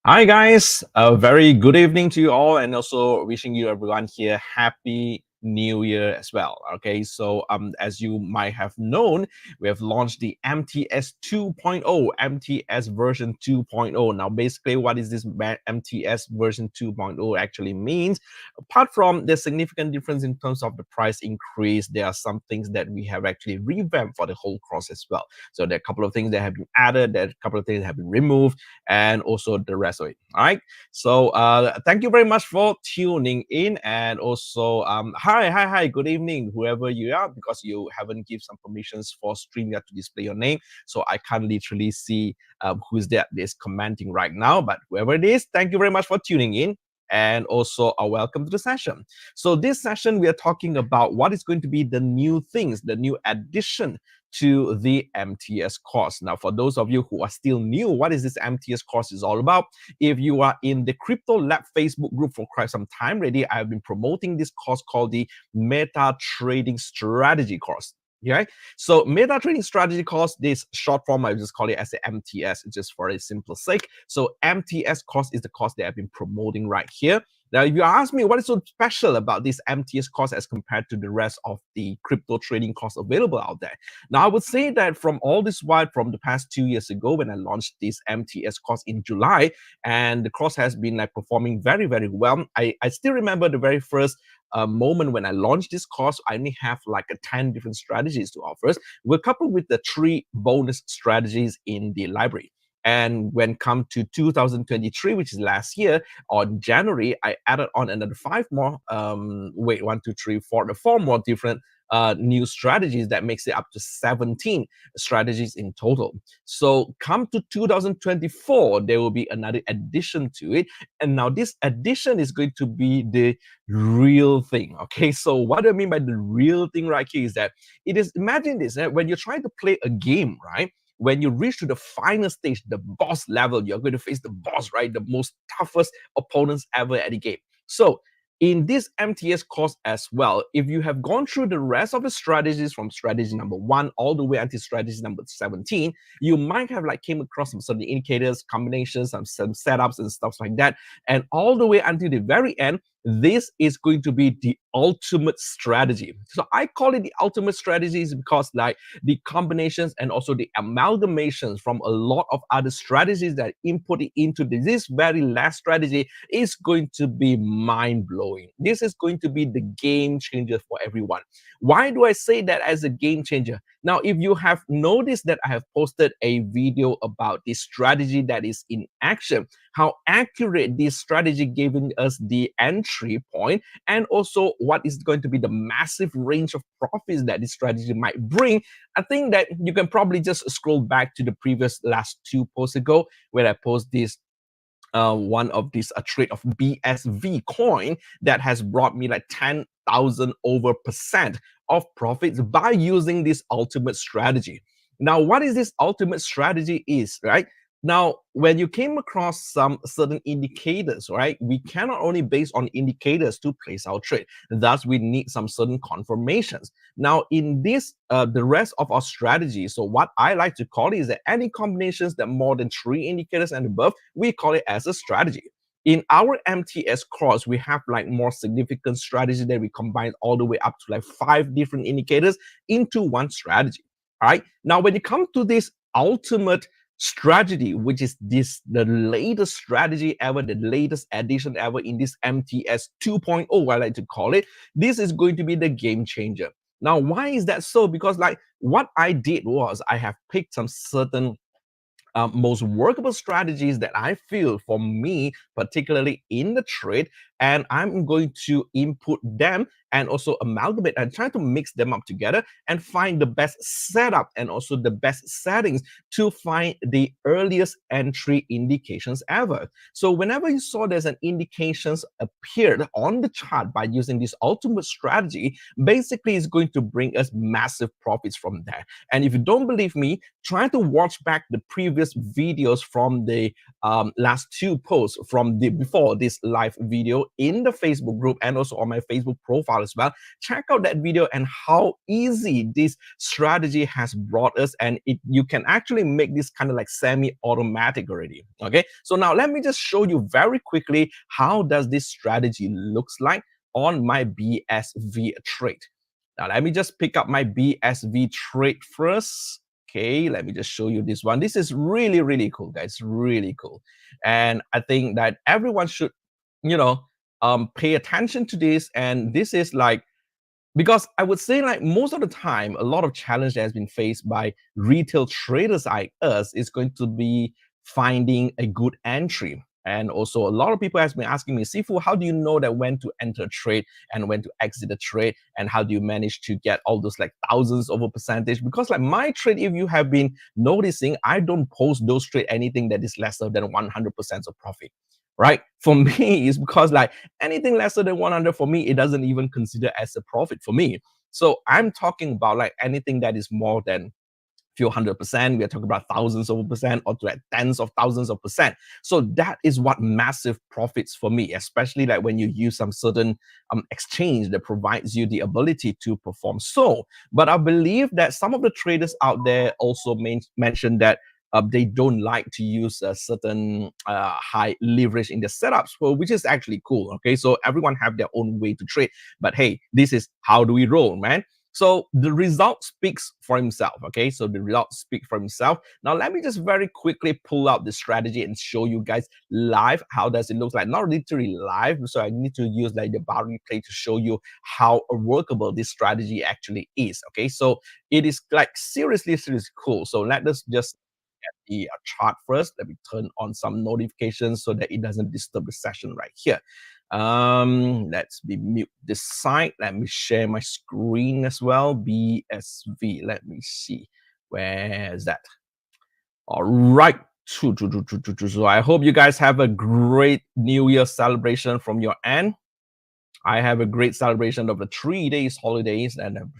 Hi guys, a very good evening to you all, and also wishing you everyone here happy New Year as well. Okay, so as you might have known, we have launched the MTS 2.0, MTS version 2.0. Now, basically, what is this MTS version 2.0 actually means? Apart from the significant difference in terms of the price increase, there are some things that we have actually revamped for the whole course as well. So there are a couple of things that have been added, there are a couple of things that have been removed, and also the rest of it. All right. So thank you very much for tuning in, and also hi, good evening, whoever you are, because you haven't given some permissions for StreamYard to display your name, so I can't literally see who's that is commenting right now. But whoever it is, thank you very much for tuning in. And also welcome to the session. So this session, we are talking about what is going to be the new things, the new addition to the MTS course. Now, for those of you who are still new, what is this MTS course is all about? If you are in the Crypto Lab Facebook group for quite some time already, I have been promoting this course called the Meta Trading Strategy course. Okay, so Meta Trading Strategy course, this short form, I just call it as the MTS, just for a simple sake. So MTS course is the course that I've been promoting right here. Now, if you ask me what is so special about this MTS course as compared to the rest of the crypto trading course available out there, now I would say that from all this while, from the past 2 years ago when I launched this MTS course in July, and the course has been like performing very, very well. I still remember the very first moment when I launched this course. I only have like 10 different strategies to offer. We're coupled with the 3 bonus strategies in the library. And when come to 2023, which is last year, on January, I added on another 5 more. Wait, 1, 2, 3, 4, the 4 more different new strategies that makes it up to 17 strategies in total. So come to 2024, there will be another addition to it. And now this addition is going to be the real thing. Okay, so what do I mean by the real thing right here is that it is, imagine this, when you're trying to play a game, right? When you reach to the final stage, the boss level, you're going to face the boss, right? The most toughest opponents ever at the game. So in this MTS course as well, if you have gone through the rest of the strategies from strategy number 1 all the way until strategy number 17, you might have like came across some certain indicators, combinations, some setups and stuff like that. And all the way until the very end, this is going to be the ultimate strategy. So I call it the ultimate strategies because like the combinations and also the amalgamations from a lot of other strategies that input into this very last strategy is going to be mind-blowing. This is going to be the game changer for everyone. Why do I say that as a game changer? Now, if you have noticed that I have posted a video about this strategy that is in action, how accurate this strategy giving us the entry point, and also what is going to be the massive range of profits that this strategy might bring, I think that you can probably just scroll back to the previous last 2 posts ago where I post this one of these a trade of BSV coin that has brought me like 10,000 over percent of profits by using this ultimate strategy. Now, what is this ultimate strategy is, right? Now, when you came across some certain indicators, right, we cannot only base on indicators to place our trade. Thus, we need some certain confirmations. Now, in this, the rest of our strategy, so what I like to call it is that any combinations that more than 3 indicators and above, we call it as a strategy. In our MTS course, we have like more significant strategy that we combine all the way up to like 5 different indicators into one strategy. All right. Now, when you come to this ultimate strategy, which is the latest strategy ever, the latest addition ever in this MTS 2.0, I like to call it, this is going to be the game changer. Now, why is that so? Because like what I did was I have picked some certain most workable strategies that I feel for me, particularly in the trade, and I'm going to input them and also amalgamate and try to mix them up together and find the best setup and also the best settings to find the earliest entry indications ever. So whenever you saw there's an indications appeared on the chart by using this ultimate strategy, basically it's going to bring us massive profits from there. And if you don't believe me, try to watch back the previous videos from the last 2 posts from the before this live video in the Facebook group and also on my Facebook profile as well. Check out that video and how easy this strategy has brought us, and you can actually make this kind of like semi-automatic already. Okay, so now let me just show you very quickly how does this strategy looks like on my BSV trade. Now let me just pick up my BSV trade first. Okay, let me just show you this one. This is really, really cool, guys. Really cool. And I think that everyone should, you know, pay attention to this. And this is like, because I would say like most of the time, a lot of challenge that has been faced by retail traders like us is going to be finding a good entry. And also a lot of people has been asking me, Sifu, how do you know that when to enter a trade and when to exit a trade? And how do you manage to get all those like thousands of a percentage? Because like my trade, if you have been noticing, I don't post those trade anything that is lesser than 100% of profit, right? For me, it's because like anything lesser than 100 for me, it doesn't even consider as a profit for me. So I'm talking about like anything that is more than few 100%. We are talking about thousands of a percent or to like tens of thousands of percent. So that is what massive profits for me, especially like when you use some certain exchange that provides you the ability to perform so. But I believe that some of the traders out there also mentioned that they don't like to use a certain high leverage in the setups, well, which is actually cool. Okay, so everyone have their own way to trade, but hey, this is how do we roll, man. So the result speaks for himself. Okay, so the result speaks for himself. Now let me just very quickly pull out the strategy and show you guys live how does it look like. Not literally live, so I need to use like the bar replay to show you how workable this strategy actually is. Okay, so it is like seriously cool. So let us just the chart first. Let me turn on some notifications so that it doesn't disturb the session right here. Let's be mute this side. Let me share my screen as well. BSV. Let me see. Where is that? All right. So I hope you guys have a great New Year celebration from your end. I have a great celebration of the 3 days holidays, and I'm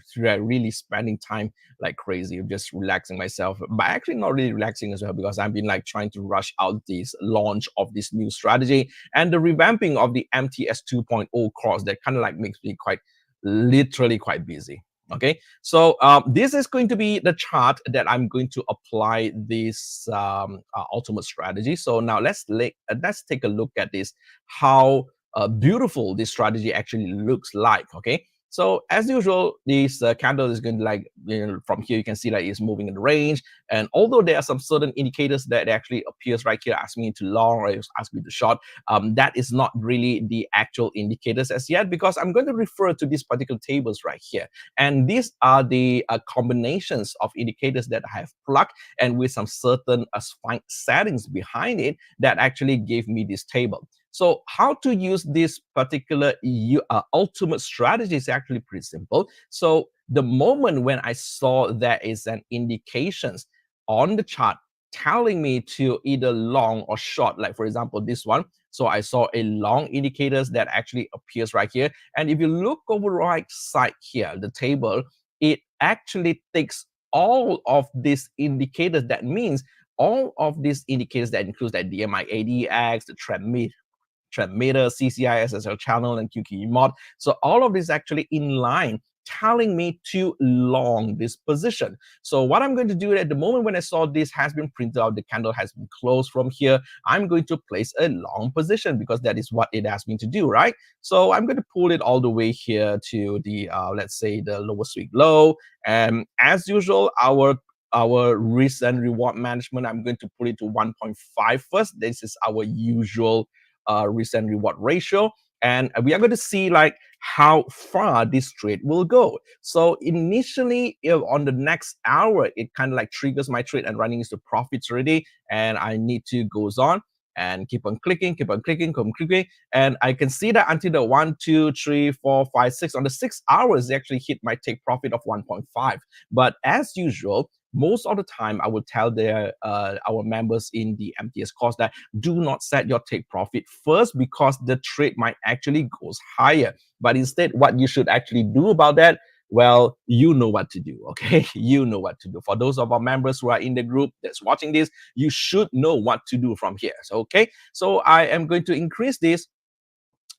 really spending time like crazy, just relaxing myself. But actually, not really relaxing as well, because I've been like trying to rush out this launch of this new strategy and the revamping of the MTS 2.0 course that kind of like makes me quite literally quite busy. Okay, so this is going to be the chart that I'm going to apply this ultimate strategy. So now let's take a look at this, how beautiful this strategy actually looks like. Okay, so as usual, this candle is going to like, from here you can see that it's moving in the range, and although there are some certain indicators that actually appears right here, ask me to long or ask me to short, that is not really the actual indicators as yet, because I'm going to refer to these particular tables right here, and these are the combinations of indicators that I have plugged, and with some certain settings behind it that actually gave me this table. So how to use this particular ultimate strategy is actually pretty simple. So the moment when I saw there is an indications on the chart telling me to either long or short, like for example, this one. So I saw a long indicators that actually appears right here. And if you look over right side here, the table, it actually takes all of these indicators. That means all of these indicators that includes that DMI ADX, the trend meter, CCI, SSL channel, and QQE mod. So all of this actually in line, telling me to long this position. So what I'm going to do at the moment when I saw this has been printed out, the candle has been closed from here, I'm going to place a long position because that is what it asked me to do, right? So I'm going to pull it all the way here to the, let's say the lowest week low. And as usual, our risk and reward management, I'm going to put it to 1.5 first. This is our usual risk and reward ratio, and we are going to see like how far this trade will go. So initially, on the next hour, it kind of like triggers my trade and running into profits already, and I need to goes on and keep on clicking, and I can see that until the 1, 2, 3, 4, 5, 6 on the 6 hours, they actually hit my take profit of 1.5. But as usual, most of the time, I would tell our members in the MTS course that do not set your take profit first, because the trade might actually goes higher. But instead, what you should actually do about that, well, you know what to do, okay? You know what to do. For those of our members who are in the group that's watching this, you should know what to do from here, okay? So I am going to increase this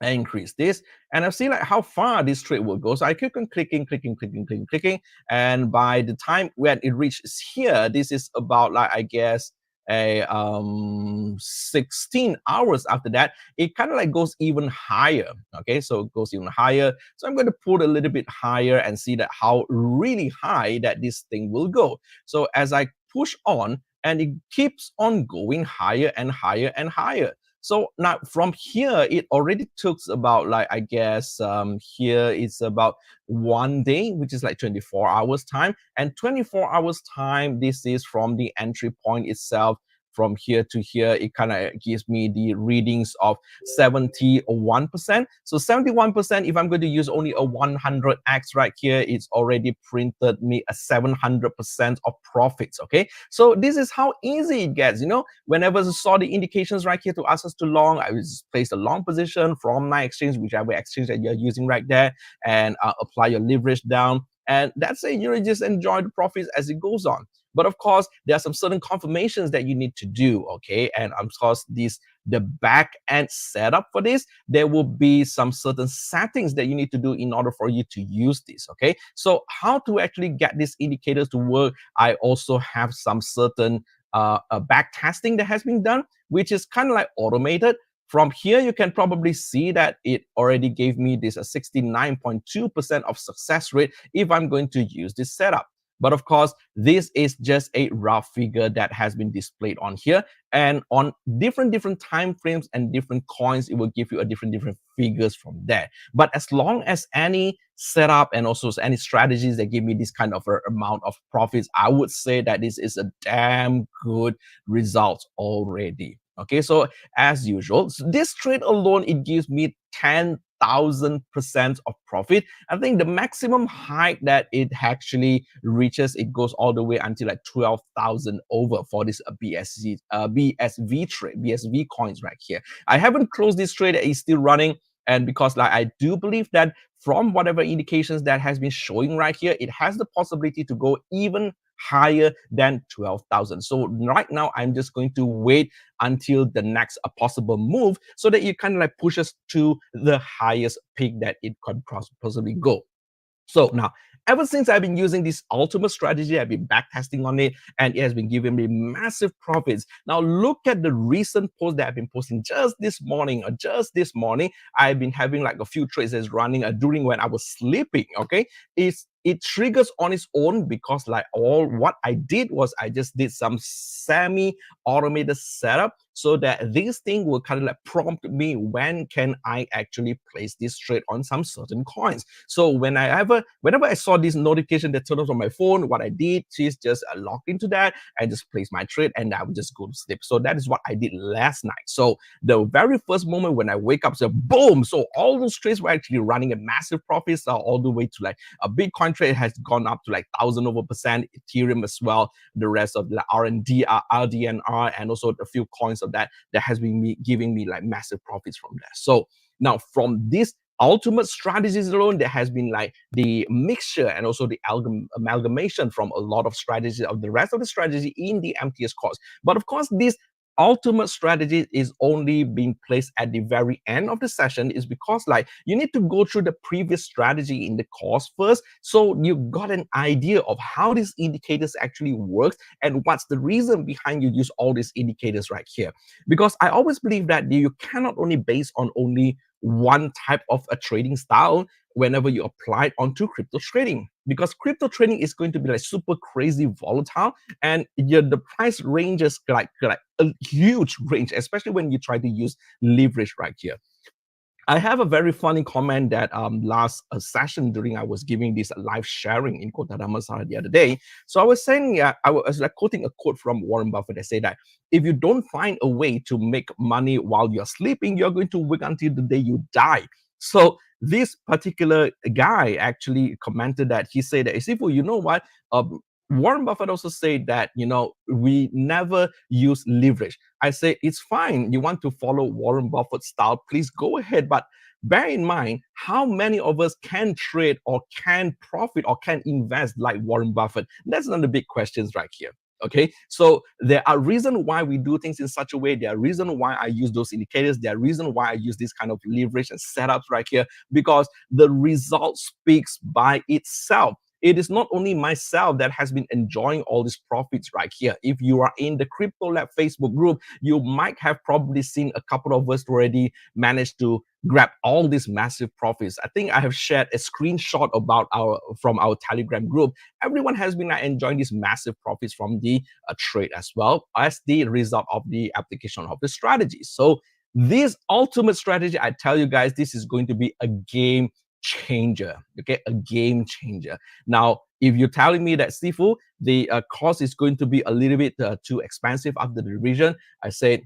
I increase this, and I've seen like how far this trade will go. So I keep on clicking, clicking, clicking, clicking, clicking, and by the time when it reaches here, this is about like I guess a 16 hours after that, it kind of like goes even higher. Okay, so it goes even higher. So I'm going to put a little bit higher and see that how really high that this thing will go. So as I push on, and it keeps on going higher and higher and higher. So now from here, it already took about like, I guess here it's about 1 day, which is like 24 hours time. And 24 hours time, this is from the entry point itself. From here to here, it kind of gives me the readings of 71%. So 71%, if I'm going to use only a 100x right here, it's already printed me a 700% of profits, okay? So this is how easy it gets, you know? Whenever I saw the indications right here to ask us to long, I will just place a long position from my exchange, whichever exchange that you're using right there, and apply your leverage down. And that's it. You know, just enjoy the profits as it goes on. But of course, there are some certain confirmations that you need to do, okay? And of course, the back end setup for this, there will be some certain settings that you need to do in order for you to use this, okay? So how to actually get these indicators to work, I also have some certain back testing that has been done, which is kind of like automated. From here, you can probably see that it already gave me this 69.2% of success rate if I'm going to use this setup. But of course, this is just a rough figure that has been displayed on here. And on different time frames and different coins, it will give you a different figures from there. But as long as any setup and also any strategies that give me this kind of amount of profits, I would say that this is a damn good result already. Okay, so as usual, so this trade alone, it gives me 10,000% of profit. I think the maximum height that it actually reaches, it goes all the way until like 12,000 over for this BSV trade, BSV coins right here. I haven't closed this trade, it's still running. And because like I do believe that from whatever indications that has been showing right here, it has the possibility to go even higher than 12,000. So right now, I'm just going to wait until the next possible move so that it kind of like pushes to the highest peak that it could possibly go. So now, ever since I've been using this ultimate strategy, I've been backtesting on it, and it has been giving me massive profits. Now, look at the recent post that I've been posting just this morning. I've been having like a few trades that's running during when I was sleeping. Okay, it triggers on its own because like all what I did was I just did some semi-automated setup so that this thing will kind of like prompt me when can I actually place this trade on some certain coins. So whenever I saw this notification that turned on my phone, what I did is just log into that and just place my trade, and I would just go to sleep. So that is what I did last night. So the very first moment when I wake up, so boom, so all those trades were actually running at massive profits, all the way to like a Bitcoin trade has gone up to like 1,000%, Ethereum as well, the rest of the RND, RDNR, and also a few coins of that has been giving me like massive profits from there. So now from this ultimate strategies alone, there has been like the mixture and also the amalgamation from a lot of strategies of the rest of the strategy in the MTS course. But of course, this ultimate strategy is only being placed at the very end of the session is because like you need to go through the previous strategy in the course first, so you got an idea of how these indicators actually works and what's the reason behind you use all these indicators right here. Because I always believe that you cannot only base on only one type of a trading style whenever you apply it onto crypto trading, because crypto trading is going to be like super crazy volatile, and the price ranges like a huge range, especially when you try to use leverage right here. I have a very funny comment that last session during I was giving this live sharing in Kota Damansara the other day. So I was saying, yeah, I was like quoting a quote from Warren Buffett that said that if you don't find a way to make money while you're sleeping, you're going to work until the day you die. So this particular guy actually commented that he said that, Isifu, you know what? Warren Buffett also said that, you know, we never use leverage. I say, it's fine. You want to follow Warren Buffett's style, please go ahead. But bear in mind, how many of us can trade or can profit or can invest like Warren Buffett? That's one of the big questions right here. Okay, so there are reasons why we do things in such a way. There are reasons why I use those indicators. There are reasons why I use this kind of leverage and setups right here, because the result speaks by itself. It is not only myself that has been enjoying all these profits right here. If you are in the Crypto Lab Facebook group, you might have probably seen a couple of us already managed to grab all these massive profits. I think I have shared a screenshot about our from our Telegram group. Everyone has been enjoying these massive profits from the trade as well as the result of the application of the strategy. So this ultimate strategy, I tell you guys, this is going to be a game changer. Okay, a game changer. Now, if you're telling me that Sifu, the cost is going to be a little bit too expensive after the revision, I said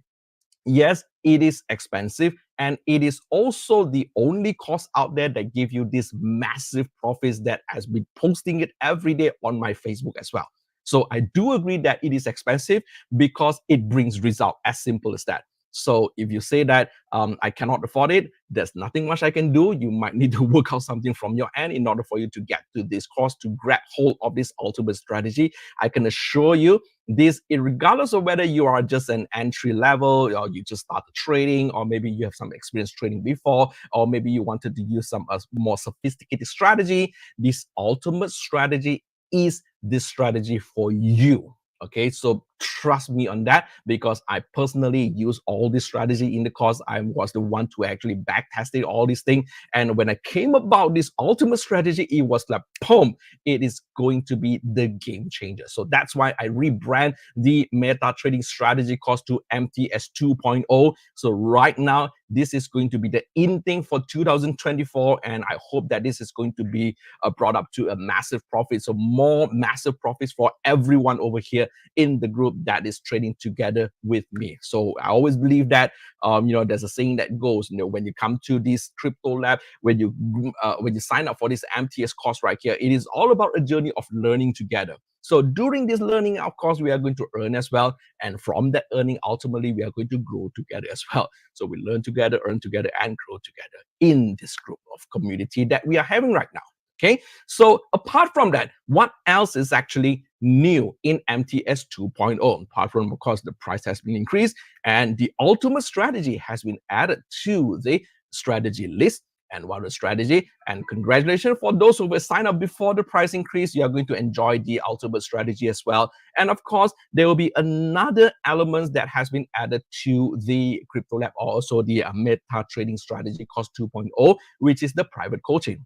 yes, it is expensive, and it is also the only course out there that give you this massive profits that has been posting it every day on my Facebook as well. So I do agree that it is expensive because it brings result, as simple as that. So if you say that I cannot afford it, there's nothing much I can do. You might need to work out something from your end in order for you to get to this course, to grab hold of this ultimate strategy. I can assure you this, regardless of whether you are just an entry level or you just started trading, or maybe you have some experience trading before, or maybe you wanted to use some more sophisticated strategy, this ultimate strategy is this strategy for you. Okay, so trust me on that, because I personally use all this strategy in the course. I was the one to actually back tested all these things. And when I came about this ultimate strategy, it was like, boom, it is going to be the game changer. So that's why I rebrand the meta trading strategy course to MTS 2.0. So right now, this is going to be the in thing for 2024. And I hope that this is going to be brought up to a massive profit. So more massive profits for everyone over here in the group that is trading together with me. So I always believe that there's a saying that goes, when you come to this crypto lab, when you sign up for this MTS course right here, it is all about a journey of learning together. So during this learning, of course, we are going to earn as well. And from that earning, ultimately, we are going to grow together as well. So we learn together, earn together, and grow together in this group of community that we are having right now. Okay, so apart from that, what else is actually new in MTS 2.0? Apart from, of course, the price has been increased and the ultimate strategy has been added to the strategy list. And what a strategy! And congratulations for those who will sign up before the price increase. You are going to enjoy the ultimate strategy as well. And of course, there will be another element that has been added to the Crypto Lab, or also the Meta Trading Strategy Course 2.0, which is the private coaching.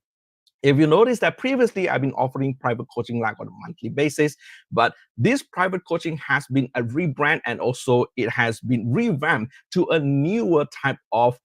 If you notice that previously I've been offering private coaching like on a monthly basis, but this private coaching has been a rebrand, and also it has been revamped to a newer type of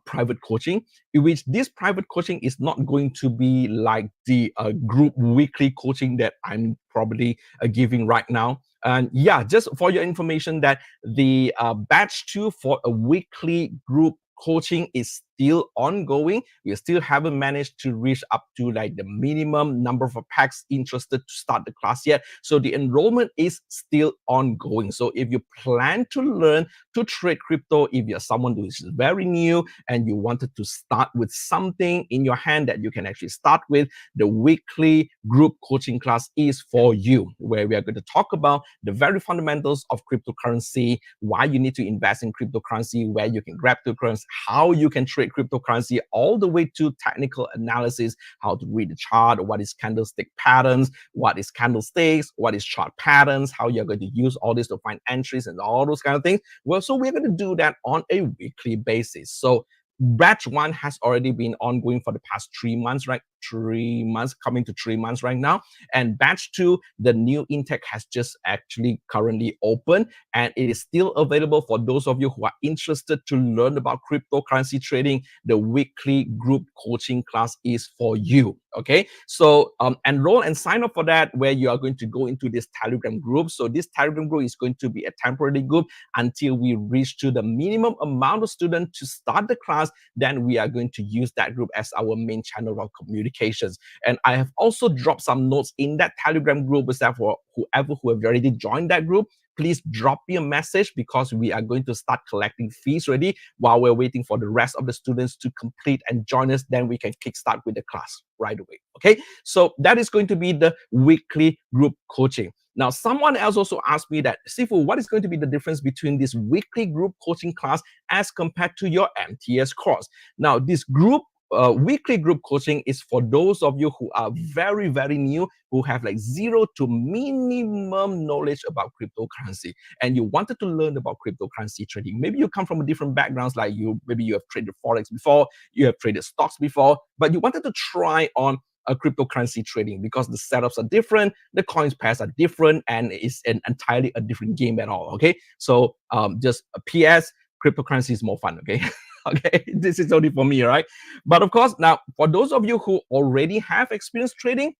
private coaching, in which this private coaching is not going to be like the group weekly coaching that I'm probably giving right now. And yeah, just for your information, that the batch 2 for a weekly group coaching is still ongoing. We still haven't managed to reach up to like the minimum number of packs interested to start the class yet. So the enrollment is still ongoing. So if you plan to learn to trade crypto, if you're someone who is very new and you wanted to start with something in your hand that you can actually start with, the weekly group coaching class is for you, where we are going to talk about the very fundamentals of cryptocurrency, why you need to invest in cryptocurrency, where you can grab cryptocurrency, how you can trade cryptocurrency, all the way to technical analysis, how to read the chart, what is candlestick patterns, what is candlesticks, what is chart patterns, how you're going to use all this to find entries and all those kind of things. Well, so we're going to do that on a weekly basis. So batch 1 has already been ongoing for the past 3 months, right? 3 months, coming to 3 months right now. And batch 2, the new intake has just actually currently open, and it is still available for those of you who are interested to learn about cryptocurrency trading. The weekly group coaching class is for you. Okay, so enroll and sign up for that, where you are going to go into this Telegram group. So this Telegram group is going to be a temporary group until we reach to the minimum amount of students to start the class. Then we are going to use that group as our main channel of communications. And I have also dropped some notes in that Telegram group, is that for whoever who have already joined that group, please drop me a message, because we are going to start collecting fees already while we're waiting for the rest of the students to complete and join us. Then we can kickstart with the class right away. Okay, so that is going to be the weekly group coaching. Now, someone else also asked me that, Sifu, what is going to be the difference between this weekly group coaching class as compared to your MTS course? Now, this weekly group coaching is for those of you who are very, very new, who have like zero to minimum knowledge about cryptocurrency, and you wanted to learn about cryptocurrency trading. Maybe you come from a different backgrounds, like maybe you have traded Forex before, you have traded stocks before, but you wanted to try on a cryptocurrency trading because the setups are different, the coins pairs are different, and it's entirely a different game at all. Okay, so just a PS, cryptocurrency is more fun. Okay. Okay, this is only for me, right? But of course, now for those of you who already have experience trading,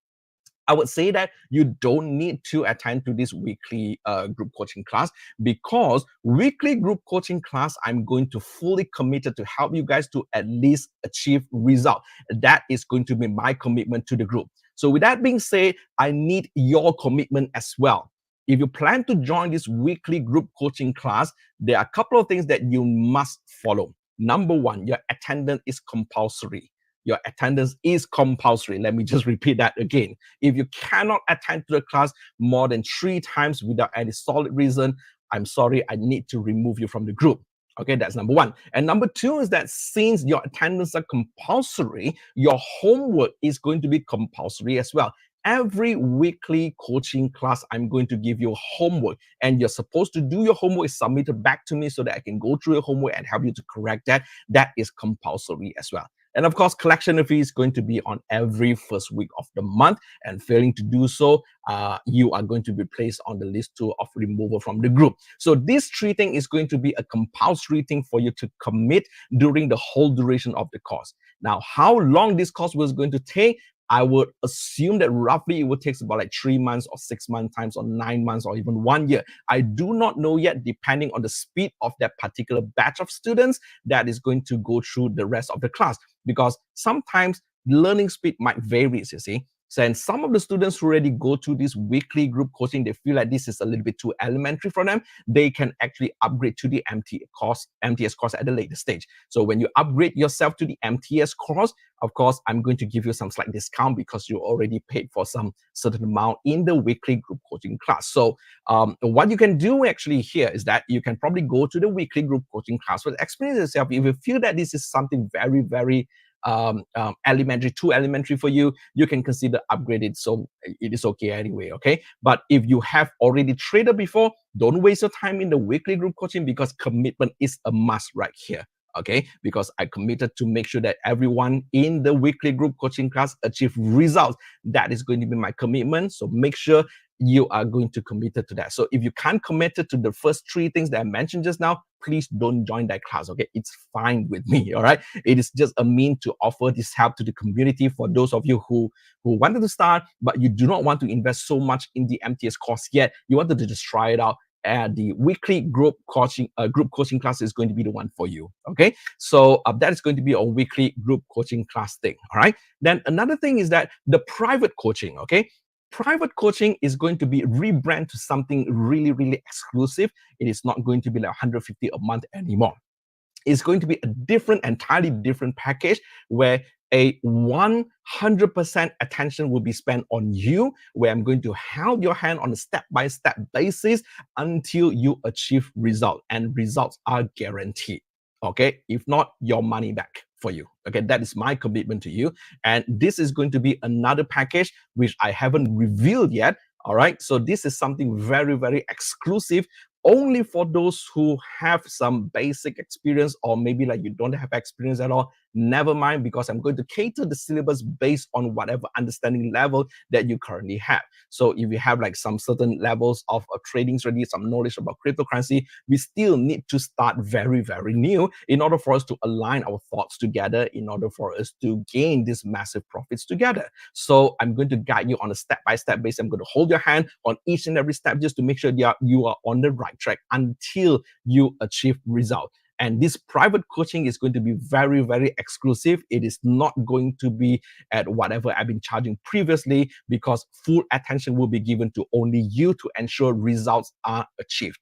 I would say that you don't need to attend to this weekly group coaching class, because weekly group coaching class, I'm going to fully committed to help you guys to at least achieve result. That is going to be my commitment to the group. So with that being said, I need your commitment as well. If you plan to join this weekly group coaching class, there are a couple of things that you must follow. Number one, your attendance is compulsory. Your attendance is compulsory. Let me just repeat that again. If you cannot attend to the class more than 3 times without any solid reason, I'm sorry, I need to remove you from the group. Okay, that's number one. And number two is that since your attendance are compulsory, your homework is going to be compulsory as well. Every weekly coaching class, I'm going to give you homework, and you're supposed to do your homework, submit it back to me so that I can go through your homework and help you to correct that. That is compulsory as well. And of course, collection fee is going to be on every first week of the month. And failing to do so, you are going to be placed on the list of removal from the group. So this 3 thing is going to be a compulsory thing for you to commit during the whole duration of the course. Now, how long this course was going to take, I would assume that roughly it would take about like 3 months or 6 months times, or 9 months or even 1 year. I do not know yet, depending on the speed of that particular batch of students that is going to go through the rest of the class, because sometimes learning speed might vary, you see. So, and some of the students who already go to this weekly group coaching, they feel like this is a little bit too elementary for them. They can actually upgrade to the MTS course at a later stage. So when you upgrade yourself to the MTS course, of course, I'm going to give you some slight discount because you already paid for some certain amount in the weekly group coaching class. So what you can do actually here is that you can probably go to the weekly group coaching class for the experience yourself. If you feel that this is something very, very too elementary for you, you can consider upgrading. So it is okay anyway, okay? But if you have already traded before, don't waste your time in the weekly group coaching, because commitment is a must right here. Okay, because I committed to make sure that everyone in the weekly group coaching class achieve results. That is going to be my commitment. So make sure you are going to commit to that. So if you can't commit to the first 3 things that I mentioned just now, please don't join that class. Okay, it's fine with me. All right, it is just a mean to offer this help to the community for those of you who wanted to start, but you do not want to invest so much in the MTS course yet. You wanted to just try it out. The weekly group coaching class is going to be the one for you. Okay, so that is going to be a weekly group coaching class thing. All right, then another thing is that the private coaching. Okay, private coaching is going to be rebranded to something really, really exclusive. It is not going to be like 150 a month anymore. It's going to be a entirely different package, where a 100% attention will be spent on you, where I'm going to hold your hand on a step-by-step basis until you achieve result, and results are guaranteed. Okay, if not, your money back for you. Okay, that is my commitment to you. And this is going to be another package which I haven't revealed yet. All right, so this is something very, very exclusive, only for those who have some basic experience, or maybe like you don't have experience at all. Never mind, because I'm going to cater the syllabus based on whatever understanding level that you currently have. So if you have like some certain levels of trading already, some knowledge about cryptocurrency, we still need to start very, very new in order for us to align our thoughts together, in order for us to gain these massive profits together. So I'm going to guide you on a step-by-step basis. I'm going to hold your hand on each and every step just to make sure you are on the right track until you achieve result. And this private coaching is going to be very, very exclusive. It is not going to be at whatever I've been charging previously, because full attention will be given to only you to ensure results are achieved.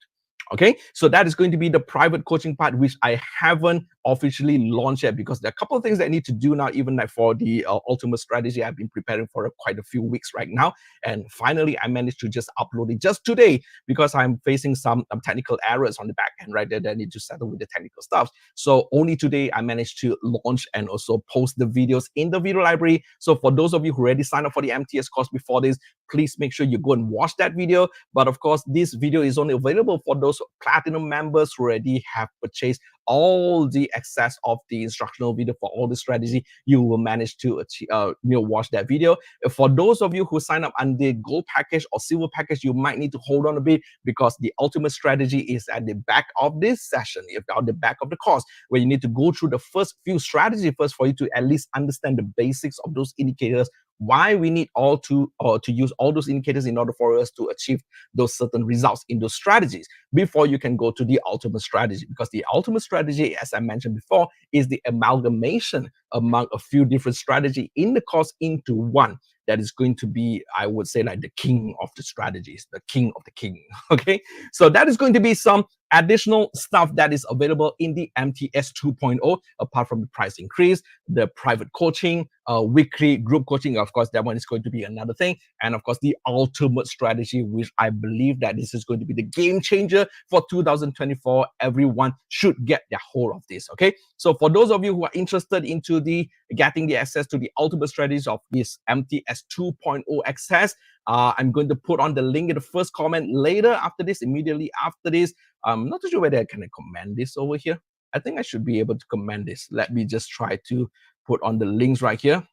Okay, so that is going to be the private coaching part, which I haven't officially launched yet because there are a couple of things that I need to do now, even like for the ultimate strategy. I've been preparing for quite a few weeks right now. And finally, I managed to just upload it just today because I'm facing some technical errors on the back end, right? That I need to settle with the technical stuff. So only today I managed to launch and also post the videos in the video library. So for those of you who already signed up for the MTS course before this, please make sure you go and watch that video. But of course, this video is only available for those platinum members who already have purchased all the access of the instructional video for all the strategy. You will manage to achieve, watch that video. For those of you who sign up under gold package or silver package, you might need to hold on a bit because the ultimate strategy is at the back of this session, if at the back of the course, where you need to go through the first few strategies first for you to at least understand the basics of those indicators, why we need all to use all those indicators in order for us to achieve those certain results in those strategies before you can go to the ultimate strategy. Because the ultimate strategy, as I mentioned before, is the amalgamation among a few different strategies in the course into one that is going to be, I would say, like the king of the strategies, the king of the king. Okay, so that is going to be some additional stuff that is available in the MTS 2.0, apart from the price increase, the private coaching, weekly group coaching. Of course, that one is going to be another thing. And of course, the ultimate strategy, which I believe that this is going to be the game changer for 2024. Everyone should get their hold of this. Okay, so for those of you who are interested into the getting the access to the ultimate strategies of this MTS 2.0 access, I'm going to put on the link in the first comment later after this, immediately after this. I'm not too sure whether I can comment this over here. I think I should be able to comment this. Let me just try to put on the links right here.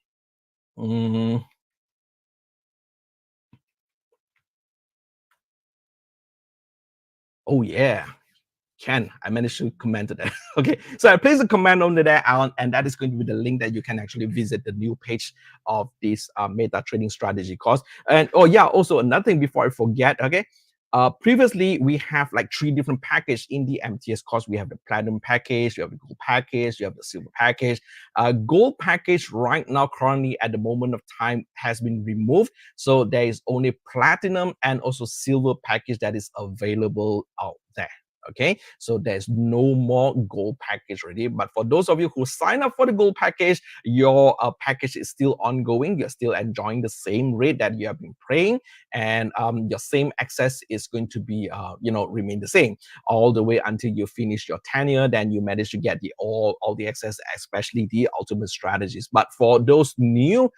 Oh, yeah. I managed to comment to that. Okay, so I placed a comment on there, and that is going to be the link that you can actually visit the new page of this meta trading strategy course. And oh yeah, also another thing before I forget, okay, previously we have like 3 different packages in the MTS course. We have the platinum package, we have the gold package, we have the silver package. Gold package right now, currently at the moment of time, has been removed, so there is only platinum and also silver package that is available out there. Okay, so there's no more gold package already. But for those of you who sign up for the gold package, your package is still ongoing. You're still enjoying the same rate that you have been paying, and your same access is going to be, remain the same all the way until you finish your tenure. Then you manage to get the all the access, especially the ultimate strategies. But for those new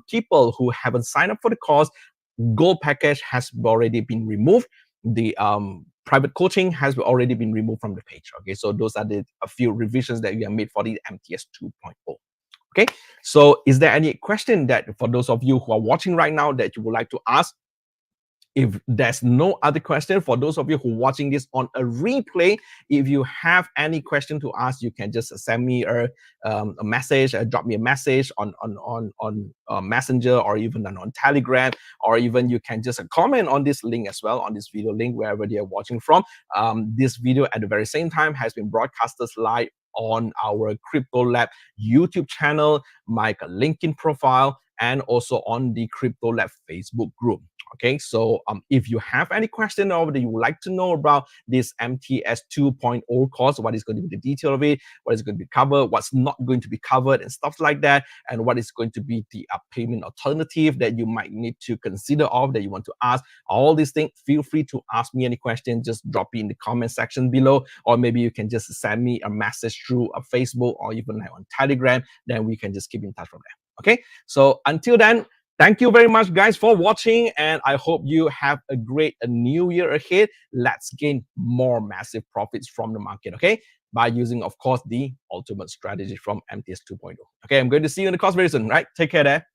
people who haven't signed up for the course, gold package has already been removed. The private coaching has already been removed from the page. Okay, so those are a few revisions that we have made for the MTS 2.0. Okay, so is there any question that for those of you who are watching right now that you would like to ask? If there's no other question, for those of you who are watching this on a replay, if you have any question to ask, you can just send me a message, drop me a message on Messenger, or even on Telegram, or even you can just comment on this link as well, on this video link, wherever you're watching from. This video at the very same time has been broadcasted live on our Crypto Lab YouTube channel, my LinkedIn profile, and also on the Crypto Lab Facebook group. Okay, so if you have any question or that you would like to know about this MTS 2.0 course, what is going to be the detail of it, what is going to be covered, what's not going to be covered, and stuff like that, and what is going to be the payment alternative that you might need to consider of, that you want to ask, all these things, feel free to ask me any question. Just drop it in the comment section below, or maybe you can just send me a message through a Facebook or even like on Telegram. Then we can just keep in touch from there. Okay, so until then, thank you very much, guys, for watching, and I hope you have a great new year ahead. Let's gain more massive profits from the market, okay? By using, of course, the ultimate strategy from MTS 2.0. Okay, I'm going to see you in the course very soon, right? Take care there.